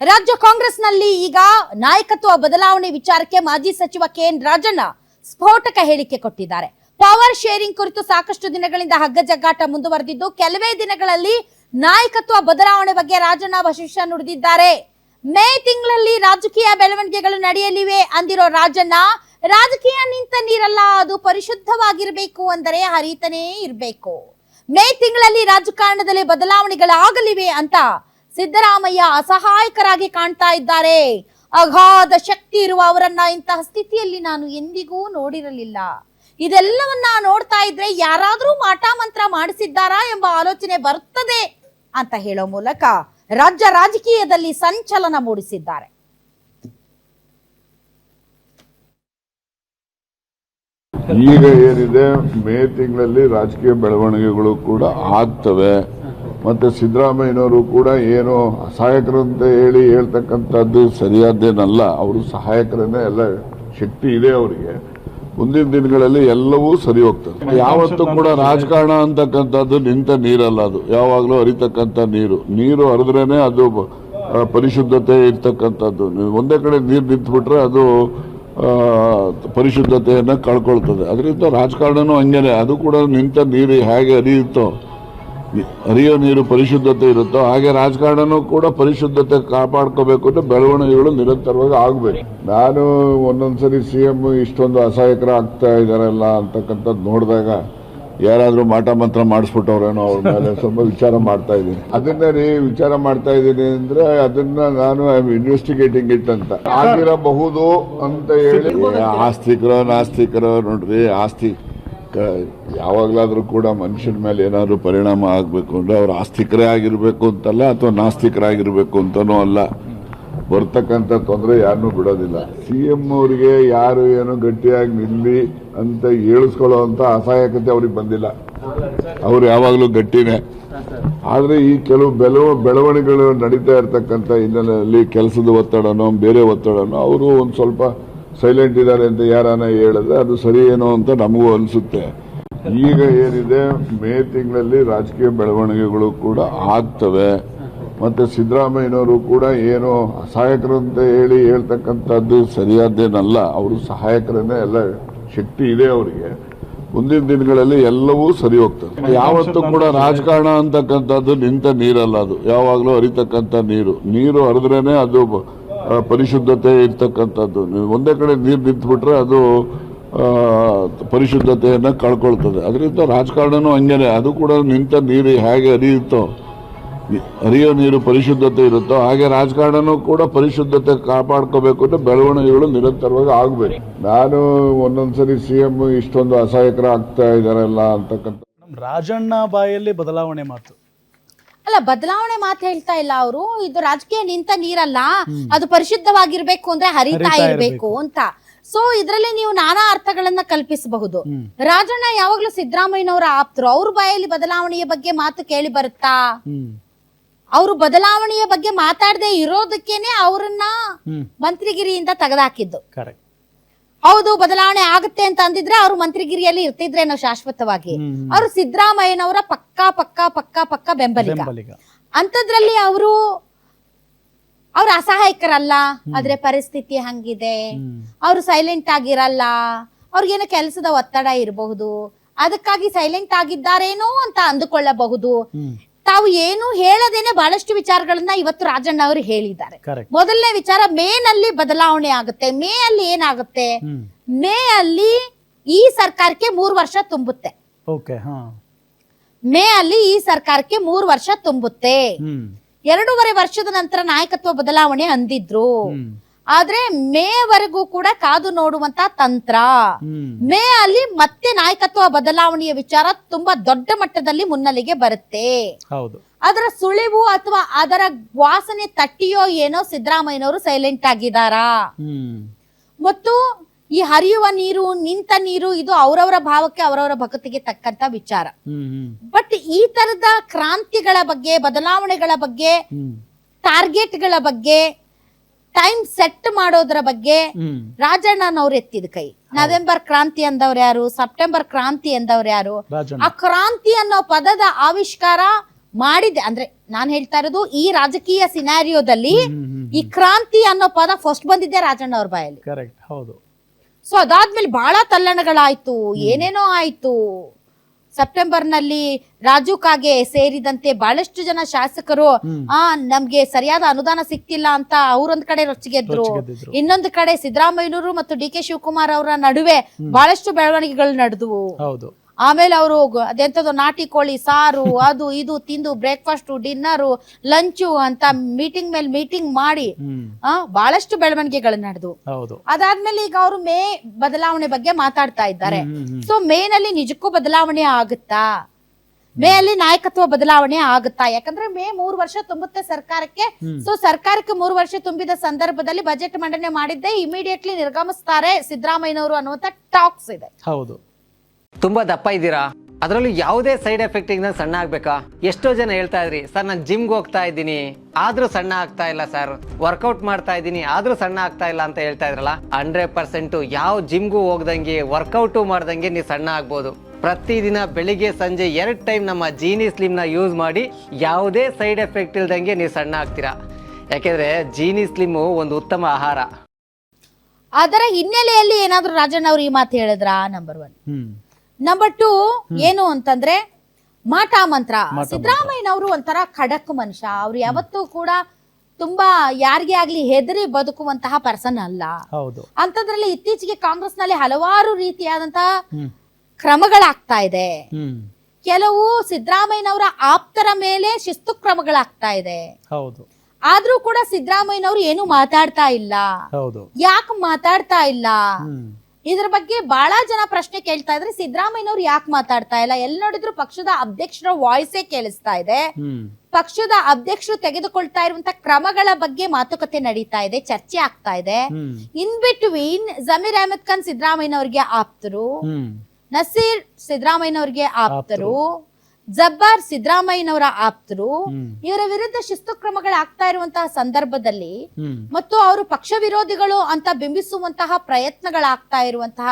ರಾಜ್ಯ ಕಾಂಗ್ರೆಸ್ನಲ್ಲಿ ಈಗ ನಾಯಕತ್ವ ಬದಲಾವಣೆ ವಿಚಾರಕ್ಕೆ ಮಾಜಿ ಸಚಿವ ಕೆಎನ್ ರಾಜಣ್ಣ ಸ್ಫೋಟಕ ಹೇಳಿಕೆ ಕೊಟ್ಟಿದ್ದಾರೆ. ಪವರ್ ಶೇರಿಂಗ್ ಕುರಿತು ಸಾಕಷ್ಟು ದಿನಗಳಿಂದ ಹಗ್ಗಜಗ್ಗಾಟ ಮುಂದುವರೆದಿದ್ದು ಕೆಲವೇ ದಿನಗಳಲ್ಲಿ ನಾಯಕತ್ವ ಬದಲಾವಣೆ ಬಗ್ಗೆ ರಾಜಣ್ಣ ಭವಿಷ್ಯ ನುಡಿದಿದ್ದಾರೆ. ಮೇ ತಿಂಗಳಲ್ಲಿ ರಾಜಕೀಯ ಬೆಳವಣಿಗೆಗಳು ನಡೆಯಲಿವೆ ಅಂದಿರೋ ರಾಜಣ್ಣ, ರಾಜಕೀಯ ನಿಂತ ನೀರಲ್ಲ, ಅದು ಪರಿಶುದ್ಧವಾಗಿರಬೇಕು ಅಂದರೆ ಹರಿತಾನೇ ಇರಬೇಕು. ಮೇ ತಿಂಗಳಲ್ಲಿ ರಾಜಕಾರಣದಲ್ಲಿ ಬದಲಾವಣೆಗಳಾಗಲಿವೆ ಅಂತ ಸಿದ್ದರಾಮಯ್ಯ ಅಸಹಾಯಕರಾಗಿ ಕಾಣ್ತಾ ಇದ್ದಾರೆ. ಅಗಾಧ ಶಕ್ತಿ ಇರುವ ಅವರನ್ನ ಇಂತಹ ಸ್ಥಿತಿಯಲ್ಲಿ ನಾನು ಎಂದಿಗೂ ನೋಡಿರಲಿಲ್ಲ. ಇದೆಲ್ಲವನ್ನ ನೋಡ್ತಾ ಇದ್ರೆ ಯಾರಾದ್ರೂ ಮಾಟ ಮಂತ್ರ ಮಾಡಿಸಿದ್ದಾರಾ ಎಂಬ ಆಲೋಚನೆ ಬರುತ್ತದೆ ಅಂತ ಹೇಳೋ ಮೂಲಕ ರಾಜ್ಯ ರಾಜಕೀಯದಲ್ಲಿ ಸಂಚಲನ ಮೂಡಿಸಿದ್ದಾರೆ. ಈಗ ಏನಿದೆ, ಮೇ ತಿಂಗಳಲ್ಲಿ ರಾಜಕೀಯ ಬೆಳವಣಿಗೆಗಳು ಕೂಡ ಆಗ್ತವೆ. ಮತ್ತೆ ಸಿದ್ದರಾಮಯ್ಯನವರು ಕೂಡ ಏನು ಸಹಾಯಕರು ಅಂತ ಹೇಳ್ತಕ್ಕಂಥದ್ದು ಸರಿಯಾದ್ದೇನಲ್ಲ. ಅವರು ಸಹಾಯಕರನ್ನೇ, ಎಲ್ಲ ಶಕ್ತಿ ಇದೆ ಅವರಿಗೆ. ಮುಂದಿನ ದಿನಗಳಲ್ಲಿ ಎಲ್ಲವೂ ಸರಿ ಹೋಗ್ತದೆ. ಯಾವತ್ತೂ ಕೂಡ ರಾಜಕಾರಣ ಅಂತಕ್ಕಂಥದ್ದು ನಿಂತ ನೀರಲ್ಲ, ಅದು ಯಾವಾಗಲೂ ಹರಿತಕ್ಕಂಥ ನೀರು ಹರಿದ್ರೇನೆ ಅದು ಪರಿಶುದ್ಧತೆ ಇರ್ತಕ್ಕಂಥದ್ದು. ಒಂದೇ ಕಡೆ ನೀರು ನಿಂತ್ಬಿಟ್ರೆ ಅದು ಪರಿಶುದ್ಧತೆಯನ್ನು ಕಳ್ಕೊಳ್ತದೆ. ಅದರಿಂದ ರಾಜಕಾರಣನೂ ಹಂಗೇನೆ, ಅದು ಕೂಡ ನಿಂತ ನೀರು ಹೇಗೆ ಹರಿಯೋ ನೀರು ಪರಿಶುದ್ಧತೆ ಇರುತ್ತೋ ಹಾಗೆ ರಾಜಕಾರಣನೂ ಕೂಡ ಪರಿಶುದ್ಧತೆ ಕಾಪಾಡ್ಕೋಬೇಕು ಅಂದ್ರೆ ಬೆಳವಣಿಗೆಗಳು ನಿರಂತರವಾಗಿ ಆಗ್ಬೇಕು. ನಾನು ಒಂದೊಂದ್ಸರಿ ಸಿಎಂ ಇಷ್ಟೊಂದು ಅಸಹಾಯಕರ ಆಗ್ತಾ ಇದಾರಲ್ಲ ಅಂತಕ್ಕಂಥದ್ದು ನೋಡಿದಾಗ ಯಾರಾದ್ರೂ ಮಾಟ ಮಂತ್ರ ಮಾಡಿಸ್ಬಿಟ್ಟವ್ರೇನೋ ಅವ್ರ ಮೇಲೆ ಸ್ವಲ್ಪ ವಿಚಾರ ಮಾಡ್ತಾ ಇದ್ದೀನಿ. ಅದನ್ನೇ ವಿಚಾರ ಮಾಡ್ತಾ ಇದ್ದೀನಿ ಅಂದ್ರೆ ಅದನ್ನ ನಾನು ಇನ್ವೆಸ್ಟಿಗೇಟಿಂಗ್ ಇಟ್ ಅಂತ ಆಗಿರಬಹುದು ಅಂತ ಹೇಳಿ. ಆಸ್ತಿಕರೋ ನಾಸ್ತಿಕರೋ ನೋಡ್ರಿ, ಆಸ್ತಿ ಯಾವಾಗ್ಲಾದ್ರೂ ಕೂಡ ಮನುಷ್ಯನ ಮೇಲೆ ಏನಾದ್ರು ಪರಿಣಾಮ ಆಗ್ಬೇಕು ಅಂದ್ರೆ ಅವ್ರು ಆಸ್ತಿಕರೇ ಆಗಿರ್ಬೇಕು ಅಂತಲ್ಲ, ಅಥವಾ ನಾಸ್ತಿಕರಾಗಿರ್ಬೇಕು ಅಂತನೂ ಅಲ್ಲ. ಬರ್ತಕ್ಕಂಥ ತೊಂದರೆ ಯಾರನ್ನೂ ಬಿಡೋದಿಲ್ಲ. ಸಿಎಂ ಅವರಿಗೆ ಯಾರು ಏನೋ ಗಟ್ಟಿಯಾಗಿ ನಿಲ್ಲಿ ಅಂತ ಹೇಳಿಸ್ಕೊಳ್ಳೋ ಅಂತ ಅಸಹಾಯಕತೆ ಅವ್ರಿಗೆ ಬಂದಿಲ್ಲ. ಅವ್ರು ಯಾವಾಗಲೂ ಗಟ್ಟಿನೇ. ಆದ್ರೆ ಈ ಕೆಲವು ಬೆಳವಣಿಗೆಗಳು ನಡೀತಾ ಇರ್ತಕ್ಕಂಥ ಹಿನ್ನೆಲೆಯಲ್ಲಿ ಕೆಲಸದ ಒತ್ತಡನೋ ಬೇರೆ ಒತ್ತಡನೋ ಅವರು ಒಂದು ಸ್ವಲ್ಪ ಸೈಲೆಂಟ್ ಇದ್ದಾರೆ ಅಂತ ಯಾರನ್ನ ಹೇಳಿದ್ರೆ ಅದು ಸರಿ ಏನೋ ಅಂತ ನಮಗೂ ಅನಿಸುತ್ತೆ. ಈಗ ಏನಿದೆ, ಮೇ ತಿಂಗಳಲ್ಲಿ ರಾಜಕೀಯ ಬೆಳವಣಿಗೆಗಳು ಕೂಡ ಆಗ್ತವೆ. ಮತ್ತೆ ಸಿದ್ದರಾಮಯ್ಯನವರು ಕೂಡ ಏನು ಸಹಾಯಕರು ಅಂತ ಹೇಳ್ತಕ್ಕಂಥದ್ದು ಸರಿಯಾದ್ದೇನಲ್ಲ. ಅವರು ಸಹಾಯಕರನ್ನೇ, ಎಲ್ಲ ಶಕ್ತಿ ಇದೆ ಅವರಿಗೆ. ಮುಂದಿನ ದಿನಗಳಲ್ಲಿ ಎಲ್ಲವೂ ಸರಿ ಹೋಗ್ತದೆ. ಯಾವತ್ತೂ ಕೂಡ ರಾಜಕಾರಣ ಅಂತಕ್ಕಂಥದ್ದು ನಿಂತ ನೀರಲ್ಲ, ಅದು ಯಾವಾಗಲೂ ಹರಿತಕ್ಕಂಥ ನೀರು ಹರಿದ್ರೇನೆ ಅದು ಪರಿಶುದ್ಧತೆ ಇರ್ತಕ್ಕಂಥದ್ದು. ಒಂದೇ ಕಡೆ ನೀರು ನಿಂತ್ಬಿಟ್ರೆ ಅದು ಪರಿಶುದ್ಧತೆಯನ್ನು ಕಳ್ಕೊಳ್ತದೆ. ಅದರಿಂದ ರಾಜಕಾರಣನೂ ಹಂಗೇನೆ, ಅದು ಕೂಡ ನಿಂತ ನೀರು ಹೇಗೆ ಹರಿಯೋ ನೀರು ಪರಿಶುದ್ಧತೆ ಇರುತ್ತೋ ಹಾಗೆ ರಾಜಕಾರಣನೂ ಕೂಡ ಪರಿಶುದ್ಧತೆ ಕಾಪಾಡ್ಕೋಬೇಕು ಅಂದ್ರೆ ಬೆಳವಣಿಗೆಗಳು ನಿರಂತರವಾಗಿ ಆಗ್ಬೇಕು. ನಾನು ಒಂದೊಂದ್ಸರಿ ಸಿಎಂ ಇಷ್ಟೊಂದು ಅಸಹಾಯಕರ ಆಗ್ತಾ ಇದಾರಲ್ಲ ಅಂತಕ್ಕಂಥ ರಾಜಣ್ಣ ಬಾಯಲ್ಲಿ ಬದಲಾವಣೆ ಮಾತು ಅಲ್ಲ, ಬದಲಾವಣೆ ಮಾತು ಹೇಳ್ತಾ ಇಲ್ಲ ಅವರು. ಇದು ರಾಜಕೀಯ ನಿಂತ ನೀರಲ್ಲ, ಅದು ಪರಿಶುದ್ಧವಾಗಿರ್ಬೇಕು ಅಂದ್ರೆ ಹರಿತಾ ಇರ್ಬೇಕು ಅಂತ. ಸೊ ಇದರಲ್ಲಿ ನೀವು ನಾನಾ ಅರ್ಥಗಳನ್ನ ಕಲ್ಪಿಸಬಹುದು. ರಾಜಣ್ಣ ಯಾವಾಗ್ಲೂ ಸಿದ್ದರಾಮಯ್ಯನವರ ಆಪ್ತರು, ಅವ್ರ ಬಾಯಲ್ಲಿ ಬದಲಾವಣೆಯ ಬಗ್ಗೆ ಮಾತು ಕೇಳಿ ಬರುತ್ತಾ? ಅವರು ಬದಲಾವಣೆಯ ಬಗ್ಗೆ ಮಾತಾಡದೆ ಇರೋದಕ್ಕೇನೆ ಅವರನ್ನ ಮಂತ್ರಿಗಿರಿಯಿಂದ ತೆಗೆದಾಕಿದ್ದು. ಹೌದು, ಬದಲಾವಣೆ ಆಗುತ್ತೆ ಅಂತ ಅಂದಿದ್ರೆ ಅವರು ಮಂತ್ರಿಗಿರಿಯಲ್ಲಿ ಇರ್ತಿದ್ರೇನೋ ಶಾಶ್ವತವಾಗಿ. ಅವರು ಸಿದ್ದರಾಮಯ್ಯನವರ ಪಕ್ಕಾ ಬೆಂಬಲಿಗ. ಅಂತದ್ರಲ್ಲಿ ಅವರು ಅಸಹಾಯಕರಲ್ಲ. ಆದ್ರೆ ಪರಿಸ್ಥಿತಿ ಹಂಗಿದೆ, ಅವರು ಸೈಲೆಂಟ್ ಆಗಿರಲ್ಲ. ಅವ್ರಿಗೇನೋ ಕೆಲಸದ ಒತ್ತಡ ಇರಬಹುದು, ಅದಕ್ಕಾಗಿ ಸೈಲೆಂಟ್ ಆಗಿದ್ದಾರೇನೋ ಅಂತ ಅಂದುಕೊಳ್ಳಬಹುದು. ತಾವು ಏನು ಹೇಳದೇನೆ ಬಹಳಷ್ಟು ವಿಚಾರಗಳನ್ನ ಇವತ್ತು ರಾಜಣ್ಣ ಅವರು ಹೇಳಿದ್ದಾರೆ. ಮೊದಲನೇ ವಿಚಾರ, ಮೇ ನಲ್ಲಿ ಬದಲಾವಣೆ ಆಗುತ್ತೆ. ಮೇ ಅಲ್ಲಿ ಏನಾಗುತ್ತೆ? ಮೇ ಅಲ್ಲಿ ಈ ಸರ್ಕಾರಕ್ಕೆ 3 ವರ್ಷ ತುಂಬುತ್ತೆ. ಮೇ ಅಲ್ಲಿ ಈ ಸರ್ಕಾರಕ್ಕೆ 3 ವರ್ಷ ತುಂಬುತ್ತೆ. 2.5 ವರ್ಷದ ನಂತರ ನಾಯಕತ್ವ ಬದಲಾವಣೆ ಅಂದಿದ್ರು. ಆದ್ರೆ ಮೇವರೆಗೂ ಕೂಡ ಕಾದು ನೋಡುವಂತ ತಂತ್ರ. ಮೇ ಅಲ್ಲಿ ಮತ್ತೆ ನಾಯಕತ್ವ ಬದಲಾವಣೆಯ ವಿಚಾರ ತುಂಬಾ ದೊಡ್ಡ ಮಟ್ಟದಲ್ಲಿ ಮುನ್ನೆಲೆಗೆ ಬರುತ್ತೆ. ಅದರ ಸುಳಿವು ಅಥವಾ ಅದರ ವಾಸನೆ ತಟ್ಟಿಯೋ ಏನೋ ಸಿದ್ದರಾಮಯ್ಯನವರು ಸೈಲೆಂಟ್ ಆಗಿದಾರಾ? ಮತ್ತು ಈ ಹರಿಯುವ ನೀರು, ನಿಂತ ನೀರು, ಇದು ಅವರವರ ಭಾವಕ್ಕೆ ಅವರವರ ಭಕ್ತಿಗೆ ತಕ್ಕಂತ ವಿಚಾರ. ಬಟ್ ಈ ತರದ ಕ್ರಾಂತಿಗಳ ಬಗ್ಗೆ, ಬದಲಾವಣೆಗಳ ಬಗ್ಗೆ, ಟಾರ್ಗೆಟ್ಗಳ ಬಗ್ಗೆ, ಟೈಮ್ ಸೆಟ್ ಮಾಡೋದ್ರ ಬಗ್ಗೆ ರಾಜಣ್ಣನವ್ರು ಎತ್ತಿದ ಕೈ. ನವೆಂಬರ್ ಕ್ರಾಂತಿ ಅಂದವ್ರು ಯಾರು? ಸೆಪ್ಟೆಂಬರ್ ಕ್ರಾಂತಿ ಅಂದವ್ರು ಯಾರು? ಆ ಕ್ರಾಂತಿ ಅನ್ನೋ ಪದದ ಆವಿಷ್ಕಾರ ಮಾಡಿದ್ದೆ ಅಂದ್ರೆ ನಾನು ಹೇಳ್ತಾ ಇರೋದು ಈ ರಾಜಕೀಯ ಸಿನಾರಿಯೋದಲ್ಲಿ ಈ ಕ್ರಾಂತಿ ಅನ್ನೋ ಪದ ಫಸ್ಟ್ ಬಂದಿದ್ದೆ ರಾಜಣ್ಣ ಅವ್ರ ಬಾಯಲ್ಲಿ. ಕರೆಕ್ಟ್, ಹೌದು. ಸೊ ಅದಾದ್ಮೇಲೆ ಬಹಳ ತಲ್ಲಣಗಳಾಯ್ತು, ಏನೇನೋ ಆಯ್ತು. ಸೆಪ್ಟೆಂಬರ್ನಲ್ಲಿ ರಾಜು ಕಾಗೆ ಸೇರಿದಂತೆ ಬಹಳಷ್ಟು ಜನ ಶಾಸಕರು ನಮ್ಗೆ ಸರಿಯಾದ ಅನುದಾನ ಸಿಕ್ತಿಲ್ಲ ಅಂತ ಅವ್ರೊಂದ್ ಕಡೆ ರೊಚ್ಚಿಗೆದ್ರು. ಇನ್ನೊಂದು ಕಡೆ ಸಿದ್ದರಾಮಯ್ಯನವರು ಮತ್ತು ಡಿ ಕೆ ಶಿವಕುಮಾರ್ ಅವರ ನಡುವೆ ಬಹಳಷ್ಟು ಬೆಳವಣಿಗೆಗಳು ನಡೆದವು. ಹೌದು. ಆಮೇಲೆ ಅವರು ಅದೆಂತದ್ದು ನಾಟಿ ಕೋಳಿ ಸಾರು ಅದು ಇದು ತಿಂದು ಬ್ರೇಕ್ಫಾಸ್ಟ್ ಡಿನ್ನರು ಲಂಚು ಅಂತ ಮೀಟಿಂಗ್ ಮೇಲೆ ಮೀಟಿಂಗ್ ಮಾಡಿ ಬಹಳಷ್ಟು ಬೆಳವಣಿಗೆಗಳು ನಡೆದು. ಅದಾದ್ಮೇಲೆ ಈಗ ಅವರು ಮೇ ಬದಲಾವಣೆ ಬಗ್ಗೆ ಮಾತಾಡ್ತಾ ಇದ್ದಾರೆ. ಸೊ ಮೇನಲ್ಲಿ ನಿಜಕ್ಕೂ ಬದಲಾವಣೆ ಆಗುತ್ತಾ? ಮೇ ಅಲ್ಲಿ ನಾಯಕತ್ವ ಬದಲಾವಣೆ ಆಗುತ್ತಾ? ಯಾಕಂದ್ರೆ ಮೇ 3 ವರ್ಷ ತುಂಬುತ್ತೆ ಸರ್ಕಾರಕ್ಕೆ. ಸೊ ಸರ್ಕಾರಕ್ಕೆ 3 ವರ್ಷ ತುಂಬಿದ ಸಂದರ್ಭದಲ್ಲಿ ಬಜೆಟ್ ಮಂಡನೆ ಮಾಡಿದ್ದೆ ಇಮಿಡಿಯೇಟ್ಲಿ ನಿರ್ಗಮಿಸ್ತಾರೆ ಸಿದ್ದರಾಮಯ್ಯನವರು ಅನ್ನುವಂತ ಟಾಕ್ಸ್ ಇದೆ. ಹೌದು. ತುಂಬಾ ದಪ್ಪ ಇದ್ದೀರಾ, ಅದರಲ್ಲೂ ಯಾವುದೇ ಸೈಡ್ ಎಫೆಕ್ಟ್ ಇಂದ ಸಣ್ಣ ಆಗ್ಬೇಕಾ? ಎಷ್ಟೋ ಜನ ಹೇಳ್ತಾ ಇದ್ರಿ, ಸರ್ ನಾನು ಜಿಮ್ಗೆ ಹೋಗ್ತಾ ಇದ್ದೀನಿ ಆದ್ರೂ ಸಣ್ಣ ಆಗ್ತಾ ಇಲ್ಲ ಸರ್, ವರ್ಕೌಟ್ ಮಾಡ್ತಾ ಇದ್ದೀನಿ ಆದ್ರೂ ಸಣ್ಣ ಆಗ್ತಾ ಇಲ್ಲ ಅಂತ ಹೇಳ್ತಾ ಇದ್ರಲ್ಲ. 100% ಯಾವ ಜಿಮ್ಗೂ ಹೋಗ್ದಂಗೆ ವರ್ಕೌಟು ಮಾಡ್ದಂಗೆ ನೀವು ಸಣ್ಣ ಆಗ್ಬೋದು. ಪ್ರತಿದಿನ ಬೆಳಿಗ್ಗೆ ಸಂಜೆ 2 ಟೈಮ್ ನಮ್ಮ ಜೀನಿ ಸ್ಲಿಮ್ ನ ಯೂಸ್ ಮಾಡಿ ಯಾವುದೇ ಸೈಡ್ ಎಫೆಕ್ಟ್ ಇಲ್ದಂಗೆ ನೀವು ಸಣ್ಣ ಆಗ್ತೀರಾ. ಯಾಕೆಂದ್ರೆ ಜೀನಿ ಸ್ಲಿಮ್ ಒಂದು ಉತ್ತಮ ಆಹಾರ. ಅದರ ಹಿನ್ನೆಲೆಯಲ್ಲಿ ಏನಾದ್ರು ರಾಜಣ್ಣ ಅವ್ರು ಈ ಮಾತು ಹೇಳಿದ್ರ? ನಂಬರ್ 1. ನಂಬರ್ 2 ಏನು ಅಂತಂದ್ರೆ ಮಾಟ ಮಂತ್ರ. ಸಿದ್ದರಾಮಯ್ಯನವರು ಒಂಥರ ಖಡಕ್ ಮನುಷ್ಯ. ಅವ್ರು ಯಾವತ್ತೂ ಕೂಡ ತುಂಬಾ ಯಾರಿಗೆ ಆಗ್ಲಿ ಹೆದರಿ ಬದುಕುವಂತಹ ಪರ್ಸನ್ ಅಲ್ಲ. ಅಂತದ್ರಲ್ಲಿ ಇತ್ತೀಚೆಗೆ ಕಾಂಗ್ರೆಸ್ ನಲ್ಲಿ ಹಲವಾರು ರೀತಿಯಾದಂತಹ ಕ್ರಮಗಳಾಗ್ತಾ ಇದೆ. ಕೆಲವು ಸಿದ್ದರಾಮಯ್ಯನವರ ಆಪ್ತರ ಮೇಲೆ ಶಿಸ್ತು ಕ್ರಮಗಳಾಗ್ತಾ ಇದೆ. ಆದ್ರೂ ಕೂಡ ಸಿದ್ದರಾಮಯ್ಯನವರು ಏನು ಮಾತಾಡ್ತಾ ಇಲ್ಲ. ಯಾಕೆ ಮಾತಾಡ್ತಾ ಇಲ್ಲ? ಇದ್ರ ಬಗ್ಗೆ ಬಹಳ ಜನ ಪ್ರಶ್ನೆ ಕೇಳ್ತಾ ಇದ್ರೆ ಸಿದ್ದರಾಮಯ್ಯನವರು ಯಾಕೆ ಮಾತಾಡ್ತಾ ಇಲ್ಲ? ಎಲ್ಲಿ ನೋಡಿದ್ರು ಪಕ್ಷದ ಅಧ್ಯಕ್ಷರ ವಾಯ್ಸೇ ಕೇಳಿಸ್ತಾ ಇದೆ. ಪಕ್ಷದ ಅಧ್ಯಕ್ಷರು ತೆಗೆದುಕೊಳ್ತಾ ಇರುವಂತ ಕ್ರಮಗಳ ಬಗ್ಗೆ ಮಾತುಕತೆ ನಡೀತಾ ಇದೆ, ಚರ್ಚೆ ಆಗ್ತಾ ಇದೆ. ಇನ್ ಬಿಟ್ವೀನ್ ಜಮೀರ್ ಅಹಮದ್ ಖಾನ್ ಸಿದ್ದರಾಮಯ್ಯನವರಿಗೆ ಆಪ್ತರು, ನಸೀರ್ ಸಿದ್ದರಾಮಯ್ಯನವರಿಗೆ ಆಪ್ತರು, ಜಬ್ಬಾರ್ ಸಿದ್ದರಾಮಯ್ಯನವರ ಆಪ್ತರು. ಇವರ ವಿರುದ್ಧ ಶಿಸ್ತು ಕ್ರಮಗಳಾಗ್ತಾ ಇರುವಂತಹ ಸಂದರ್ಭದಲ್ಲಿ ಮತ್ತು ಅವರು ಪಕ್ಷ ವಿರೋಧಿಗಳು ಅಂತ ಬಿಂಬಿಸುವಂತಹ ಪ್ರಯತ್ನಗಳಾಗ್ತಾ ಇರುವಂತಹ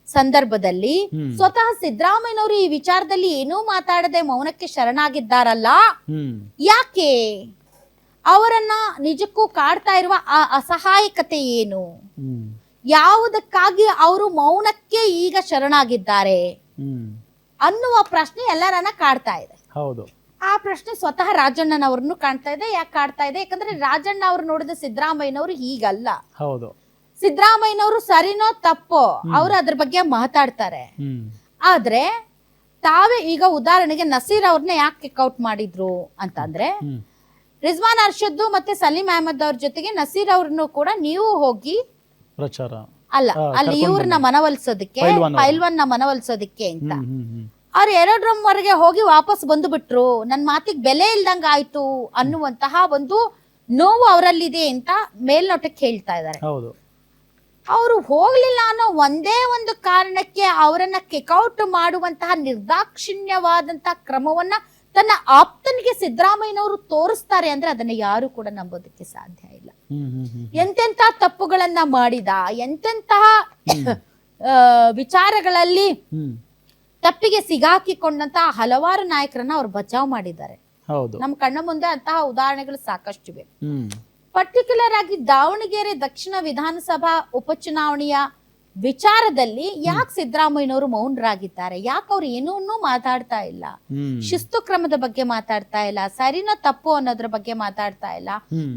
ಸಂದರ್ಭದಲ್ಲಿ ಸ್ವತಃ ಸಿದ್ದರಾಮಯ್ಯನವರು ಈ ವಿಚಾರದಲ್ಲಿ ಏನೂ ಮಾತಾಡದೆ ಮೌನಕ್ಕೆ ಶರಣಾಗಿದ್ದಾರಲ್ಲ. ಯಾಕೆ? ಅವರನ್ನ ನಿಜಕ್ಕೂ ಕಾಡ್ತಾ ಇರುವ ಆ ಅಸಹಾಯಕತೆ ಏನು? ಯಾವುದಕ್ಕಾಗಿ ಅವರು ಮೌನಕ್ಕೆ ಈಗ ಶರಣಾಗಿದ್ದಾರೆ ಅನ್ನುವ ಪ್ರಶ್ನೆ ಎಲ್ಲರನ್ನ ಕಾಡ್ತಾ ಇದೆ. ಆ ಪ್ರಶ್ನೆ ಸ್ವತಃ ರಾಜಣ್ಣನವ್ರನ್ನು ಕಾಣ್ತಾ ಇದೆ. ಯಾಕೆ ಕಾಡ್ತಾ ಇದೆ? ಯಾಕಂದ್ರೆ ರಾಜಣ್ಣ ಅವ್ರು ನೋಡಿದ ಸಿದ್ದರಾಮಯ್ಯನವರು ಹೀಗಲ್ಲ. ಸಿದ್ದರಾಮಯ್ಯನವರು ಸರಿನೋ ತಪ್ಪೋ ಅವ್ರು ಅದ್ರ ಬಗ್ಗೆ ಮಾತಾಡ್ತಾರೆ. ಆದ್ರೆ ತಾವೇ ಈಗ ಉದಾಹರಣೆಗೆ ನಸೀರ್ ಅವ್ರನ್ನ ಯಾಕೆ ಕಿಕ್ಔಟ್ ಮಾಡಿದ್ರು ಅಂತಂದ್ರೆ, ರಿಜ್ವಾನ್ ಅರ್ಷದ್ ಮತ್ತೆ ಸಲೀಂ ಅಹಮದ್ ಅವ್ರ ಜೊತೆಗೆ ನಸೀರ್ ಅವ್ರನ್ನು ಕೂಡ ನೀವು ಹೋಗಿ ಪ್ರಚಾರ ಅಲ್ಲ ಅಲ್ಲಿ ಇವ್ರನ್ನ ಮನವೊಲಿಸೋದಕ್ಕೆ, ಪೈಲ್ವಾನ್ ನ ಮನವೊಲಿಸೋದಕ್ಕೆ ಅಂತ ಅವ್ರು 2 ರೂಮ್ ವರೆಗೆ ಹೋಗಿ ವಾಪಸ್ ಬಂದು ಬಿಟ್ರು. ನನ್ ಮಾತಿಗೆ ಬೆಲೆ ಇಲ್ದಂಗ ಆಯ್ತು ಅನ್ನುವಂತಹ ಒಂದು ನೋವು ಅವರಲ್ಲಿದೆ ಅಂತ ಮೇಲ್ನೋಟಕ್ಕೆ ಹೇಳ್ತಾ ಇದ್ದಾರೆ. ಅವರು ಹೋಗ್ಲಿಲ್ಲ ಅನ್ನೋ ಒಂದೇ ಒಂದು ಕಾರಣಕ್ಕೆ ಅವರನ್ನ ಕಿಕ್ಔಟ್ ಮಾಡುವಂತಹ ನಿರ್ದಾಕ್ಷಿಣ್ಯವಾದಂತಹ ಕ್ರಮವನ್ನ ತನ್ನ ಆಪ್ತನಿಗೆ ಸಿದ್ದರಾಮಯ್ಯನವರು ತೋರಿಸ್ತಾರೆ ಅಂದ್ರೆ ಅದನ್ನ ಯಾರು ಕೂಡ ನಂಬೋದಕ್ಕೆ ಸಾಧ್ಯ ಇಲ್ಲ. ಎಂತೆಂತ ತಪ್ಪುಗಳನ್ನ ಮಾಡಿದ, ಎಂತೆಂತಹ ವಿಚಾರಗಳಲ್ಲಿ ತಪ್ಪಿಗೆ ಸಿಗಾಕಿಕೊಂಡಂತಹ ಹಲವಾರು ನಾಯಕರನ್ನ ಅವ್ರು ಬಚಾವ್ ಮಾಡಿದ್ದಾರೆ. ನಮ್ಮ ಕಣ್ಣ ಮುಂದೆ ಅಂತಹ ಉದಾಹರಣೆಗಳು ಸಾಕಷ್ಟಿವೆ. ಪರ್ಟಿಕ್ಯುಲರ್ ಆಗಿ ದಾವಣಗೆರೆ ದಕ್ಷಿಣ ವಿಧಾನಸಭಾ ಉಪಚುನಾವಣೆಯ ವಿಚಾರದಲ್ಲಿ ಯಾಕೆ ಸಿದ್ದರಾಮಯ್ಯನವರು ಮೌನರಾಗಿದ್ದಾರೆ? ಯಾಕೆ ಅವ್ರು ಏನೂ ಮಾತಾಡ್ತಾ ಇಲ್ಲ? ಶಿಸ್ತು ಕ್ರಮದ ಬಗ್ಗೆ ಮಾತಾಡ್ತಾ ಇಲ್ಲ, ಸರಿನೋ ತಪ್ಪು ಅನ್ನೋದ್ರ ಬಗ್ಗೆ ಮಾತಾಡ್ತಾ ಇಲ್ಲ,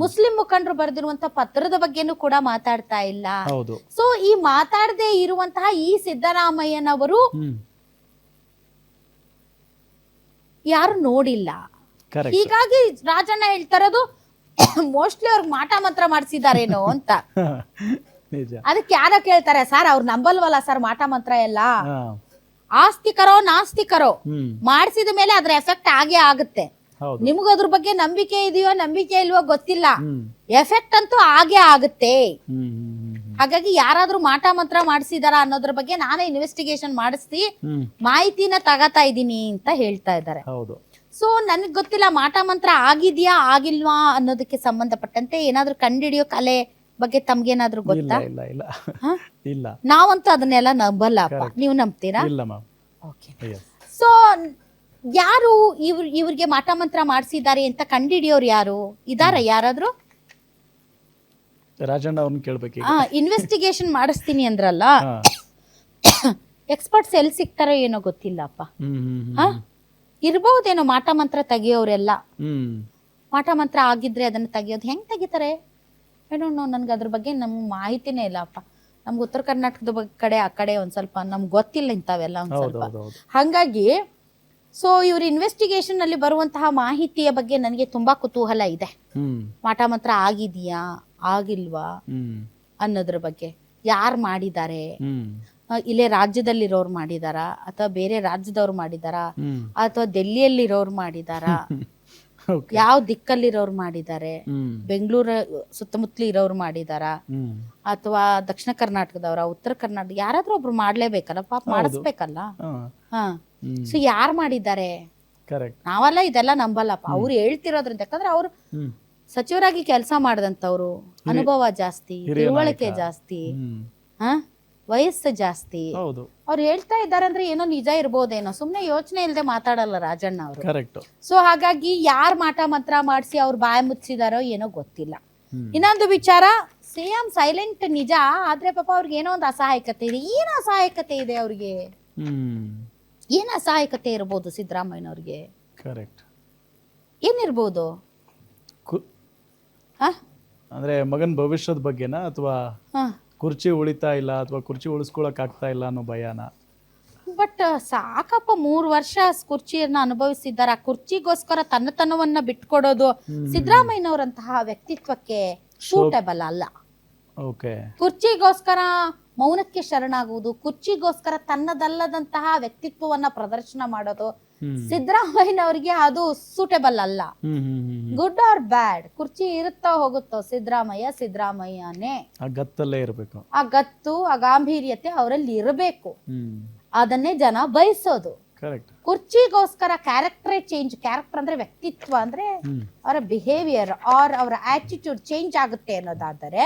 ಮುಸ್ಲಿಂ ಮುಖಂಡರು ಬರೆದಿರುವಂತ ಪತ್ರದ ಬಗ್ಗೆನೂ ಕೂಡ ಮಾತಾಡ್ತಾ ಇಲ್ಲ. ಸೊ ಈ ಮಾತಾಡದೆ ಇರುವಂತಹ ಈ ಸಿದ್ದರಾಮಯ್ಯನವರು ಯಾರು ನೋಡಿಲ್ಲ. ಹೀಗಾಗಿ ರಾಜಣ್ಣ ಹೇಳ್ತಾ ಇರೋದು ಮೋಸ್ಟ್ಲಿ ಅವ್ರಿಗೆ ಮಾಟ ಮಂತ್ರ ಮಾಡಿಸಿದಾರೇನೋ ಅಂತ. ಅದಕ್ಕೆ ಯಾರೋ ಕೇಳ್ತಾರೆ, ಸರ್ ಅವ್ರು ನಂಬಲ್ವಲ್ಲ ಸರ್ ಮಾಟ ಮಂತ್ರ ಎಲ್ಲ, ಆಸ್ತಿಕರೋ ನಾಸ್ತಿಕರೋ ಮಾಡಿಸಿದ ಮೇಲೆ ಅದ್ರ ಎಫೆಕ್ಟ್ ಆಗೇ ಆಗುತ್ತೆ. ನಿಮ್ಗೆ ಅದ್ರ ಬಗ್ಗೆ ನಂಬಿಕೆ ಇದೆಯೋ ನಂಬಿಕೆ ಇಲ್ವೋ ಗೊತ್ತಿಲ್ಲ, ಎಫೆಕ್ಟ್ ಅಂತೂ ಆಗೇ ಆಗುತ್ತೆ. ಹಾಗಾಗಿ ಯಾರಾದ್ರೂ ಮಾಟ ಮಂತ್ರ ಮಾಡಿಸಿದಾರ ಅನ್ನೋದ್ರ ಬಗ್ಗೆ ನಾನೇ ಇನ್ವೆಸ್ಟಿಗೇಷನ್ ಮಾಡಿಸಿ ಮಾಹಿತಿನ ತಗೋತಾ ಇದ್ದೀನಿ ಅಂತ ಹೇಳ್ತಾ ಇದ್ದಾರೆ. ಸೊ ನನಗ್ ಗೊತ್ತಿಲ್ಲ ಮಾಟ ಮಂತ್ರ ಆಗಿದ್ಯಾ ಆಗಿಲ್ವಾ ಅನ್ನೋದಕ್ಕೆ ಸಂಬಂಧಪಟ್ಟಂತೆ ಏನಾದ್ರೂ ಕಂಡಿಡಿಯೋ ಕಲೆ ಬಗ್ಗೆ ತಮ್ಗೇನಾದ್ರೂ ಗೊತ್ತಾ? ನಾವಂತೂ ಅದನ್ನೆಲ್ಲ ನಂಬಲ್ಲಪ್ಪ. ನೀವು ನಂಬ್ತೀರಾ? ಸೊ ಯಾರು ಇವ್ರಿಗೆ ಮಾಟ ಮಂತ್ರ ಮಾಡಿಸಿದ್ದಾರೆ ಅಂತ ಕಂಡಿಡಿಯೋರು ಯಾರು ಇದಾರ ಯಾರಾದ್ರೂ? ರಾಜಣ್ಣ ಅವ್ರನ್ನ ಕೇಳ್ಬೇಕು. ಇನ್ವೆಸ್ಟಿಗೇಷನ್ ಮಾಡಿಸ್ತೀನಿ ಅಂದ್ರಲ್ಲ, ಎಕ್ಸ್ಪರ್ಟ್ಸ್ ಎಲ್ಲಿ ಸಿಗ್ತಾರೋ ಏನೋ ಗೊತ್ತಿಲ್ಲಪ್ಪ. ಇರ್ಬಹುದೇನೋ ಮಾಟ ಮಂತ್ರ ತೆಗಿಯೋರೆಲ್ಲ. ಮಾಟ ಮಂತ್ರ ಆಗಿದ್ರೆ ಅದನ್ನ ತೆಗಿಯೋದು ಹೆಂಗ್ ತೆಗಿತಾರೆ ಏನೋ ನನ್ಗೆ ಅದ್ರ ಬಗ್ಗೆ ನಮ್ಗೆ ಮಾಹಿತಿನೇ ಇಲ್ಲಪ್ಪ. ನಮ್ಗೆ ಉತ್ತರ ಕರ್ನಾಟಕದ ಕಡೆ ಆ ಕಡೆ ಒಂದ್ ಸ್ವಲ್ಪ ನಮ್ಗೆ ಗೊತ್ತಿಲ್ಲ ಇಂಥವೆಲ್ಲ ಒಂದ್ ಸ್ವಲ್ಪ. ಹಾಗಾಗಿ ಸೊ ಇವ್ರ ಇನ್ವೆಸ್ಟಿಗೇಷನ್ ಅಲ್ಲಿ ಬರುವಂತಹ ಮಾಹಿತಿಯ ಬಗ್ಗೆ ನನಗೆ ತುಂಬಾ ಕುತೂಹಲ ಇದೆ. ಮಾಟ ಮಂತ್ರ ಆಗಿದೆಯಾ ಆಗಿಲ್ವಾ ಅನ್ನೋದ್ರ ಬಗ್ಗೆ, ಯಾರು ಮಾಡಿದ್ದಾರೆ, ಇಲ್ಲೇ ರಾಜ್ಯದಲ್ಲಿರೋರು ಮಾಡಿದಾರಾ ಅಥವಾ ಬೇರೆ ರಾಜ್ಯದವ್ರು ಮಾಡಿದಾರಾ ಅಥವಾ ಡೆಲ್ಲಿಯಲ್ಲಿರೋರು ಮಾಡಿದಾರಾ, ಯಾವ ದಿಕ್ಕಲ್ಲಿರೋರು ಮಾಡಿದ್ದಾರೆ, ಬೆಂಗಳೂರು ಸುತ್ತಮುತ್ತಲು ಇರೋರು ಮಾಡಿದಾರಾ ಅಥವಾ ದಕ್ಷಿಣ ಕರ್ನಾಟಕದವರ, ಉತ್ತರ ಕರ್ನಾಟಕ, ಯಾರಾದ್ರೂ ಒಬ್ರು ಮಾಡ್ಲೇಬೇಕಲ್ಲ ಪಾಪ, ಮಾಡಿಸ್ಬೇಕಲ್ಲ. ಸೊ ಯಾರು ಮಾಡಿದ್ದಾರೆ ನಾವೆಲ್ಲ ಇದೆಲ್ಲ ನಂಬಲ್ಲಪ್ಪ, ಅವ್ರು ಹೇಳ್ತಿರೋದ್ರಿಂದ. ಯಾಕಂದ್ರೆ ಅವ್ರು ಸಚಿವರಾಗಿ ಕೆಲಸ ಮಾಡಿದಂತವ್ರು, ಅನುಭವ ಜಾಸ್ತಿ, ತಿಳುವಳಿಕೆ ಜಾಸ್ತಿ, ವಯಸ್ಸು ಜಾಸ್ತಿ. ಅವ್ರು ಹೇಳ್ತಾ ಇದ್ದಾರೆ ಅಂದ್ರೆ ಏನೋ ನಿಜ ಇರ್ಬೋದೇನೋ, ಸುಮ್ನೆ ಯೋಚನೆ ಇಲ್ಲದೆ ಮಾತಾಡಲ್ಲ ರಾಜಣ್ಣ ಅವರು. ಸೊ ಹಾಗಾಗಿ ಯಾರ್ ಮಾಟ ಮಂತ್ರ ಮಾಡಿಸಿ ಅವ್ರ ಬಾಯಿ ಮುಚ್ಚಿದಾರೋ ಏನೋ ಗೊತ್ತಿಲ್ಲ. ಇನ್ನೊಂದು ವಿಚಾರ, ಸಿಎಂ ಸೈಲೆಂಟ್ ನಿಜ, ಆದ್ರೆ ಪಾಪ ಅವ್ರಿಗೆ ಏನೋ ಒಂದು ಅಸಹಾಯಕತೆ ಇದೆ. ಏನ್ ಅಸಹಾಯಕತೆ ಇದೆ ಅವ್ರಿಗೆ? ಏನ್ ಅಸಹಾಯಕತೆ ಇರ್ಬೋದು ಸಿದ್ದರಾಮಯ್ಯನವ್ರಿಗೆ? ಏನಿರ್ಬೋದು? ಅಂದ್ರೆ ಮಗನ್ ಭವಿಷ್ಯದ ಬಗ್ಗೆನಾ ಅಥವಾ ಕುರ್ಚಿ ಉಳಿತಾ ಇಲ್ಲ ಅಥವಾ ಕುರ್ಚಿ ಉಳಿಸ್ಕೊಳಕ್ ಆಗ್ತಾ ಇಲ್ಲ ಅನ್ನೋ ಭಯನ? ಬಟ್ ಸಾಕಪ್ಪ, 3 ವರ್ಷ ಕುರ್ಚಿಯನ್ನ ಅನುಭವಿಸಿದ್ದಾರೆ. ಆ ಕುರ್ಚಿಗೋಸ್ಕರ ತನ್ನತನವನ್ನ ಬಿಟ್ಕೊಡೋದು ಸಿದ್ದರಾಮಯ್ಯನವರಂತಹ ವ್ಯಕ್ತಿತ್ವಕ್ಕೆ ಸೂಟಬಲ್ ಅಲ್ಲ. ಕುರ್ಚಿಗೋಸ್ಕರ ಮೌನಕ್ಕೆ ಶರಣಾಗುವುದು, ಕುರ್ಚಿಗೋಸ್ಕರ ತನ್ನದಲ್ಲದಂತಹ ವ್ಯಕ್ತಿತ್ವವನ್ನ ಪ್ರದರ್ಶನ ಮಾಡೋದು ಸಿದ್ದರಾಮಯ್ಯನವರಿಗೆ ಅದು ಸೂಟಬಲ್ ಅಲ್ಲ. ಗುಡ್ ಆರ್ ಬ್ಯಾಡ್, ಕುರ್ಚಿ ಇರುತ್ತೋ ಹೋಗುತ್ತೋ, ಸಿದ್ದರಾಮಯ್ಯನೇ. ಆ ಗತ್ತಲ್ಲೇ ಇರಬೇಕು, ಆ ಗತ್ತು, ಆ ಗಾಂಭೀರ್ಯತೆ ಅವರಲ್ಲಿ ಇರಬೇಕು. ಅದನ್ನೇ ಜನ ಬಯಸೋದು. ಕುರ್ಚಿಗೋಸ್ಕರ ಕ್ಯಾರೆಕ್ಟರೇ ಚೇಂಜ್, ಕ್ಯಾರೆಕ್ಟರ್ ಅಂದ್ರೆ ವ್ಯಕ್ತಿತ್ವ ಅಂದ್ರೆ ಅವರ ಬಿಹೇವಿಯರ್ ಆರ್ ಅವರ ಆಟಿಟ್ಯೂಡ್ ಚೇಂಜ್ ಆಗುತ್ತೆ ಅನ್ನೋದಾದರೆ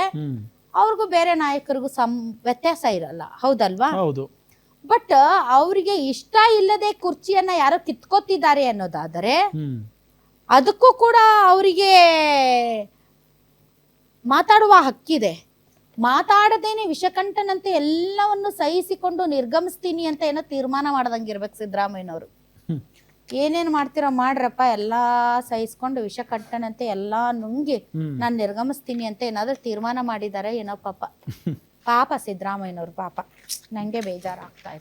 ಅವ್ರಿಗೂ ಬೇರೆ ನಾಯಕರಿಗೂ ವ್ಯತ್ಯಾಸ ಇರಲ್ಲ, ಹೌದಲ್ವಾ? ಬಟ್ ಅವ್ರಿಗೆ ಇಷ್ಟ ಇಲ್ಲದೆ ಕುರ್ಚಿಯನ್ನ ಯಾರೋ ಕಿತ್ಕೋತಿದ್ದಾರೆ ಅನ್ನೋದಾದರೆ ಅದಕ್ಕೂ ಕೂಡ ಅವರಿಗೆ ಮಾತಾಡುವ ಹಕ್ಕಿದೆ. ಮಾತಾಡದೇನೆ ವಿಷಕಂಠನಂತೆ ಎಲ್ಲವನ್ನು ಸಹಿಸಿಕೊಂಡು ನಿರ್ಗಮಿಸ್ತೀನಿ ಅಂತ ಏನೋ ತೀರ್ಮಾನ ಮಾಡ್ದಂಗಿರ್ಬೇಕು ಸಿದ್ದರಾಮಯ್ಯನವರು. ಏನೇನ್ ಮಾಡ್ತೀರೋ ಮಾಡ್ರಪ್ಪ, ಎಲ್ಲಾ ಸಹಿಸ್ಕೊಂಡು ವಿಷಕಂಠನಂತೆ ಎಲ್ಲಾ ನುಂಗಿ ನಾನ್ ನಿರ್ಗಮಿಸ್ತೀನಿ ಅಂತ ಏನಾದ್ರೂ ತೀರ್ಮಾನ ಮಾಡಿದಾರೆ ಏನೋ. ಪಾಪ ಸಿದ್ದರಾಮಯ್ಯನವ್ರು ಪಾಪ, ನಂಗೆ ಬೇಜಾರಾಗ್ತಾ ಇದೆ.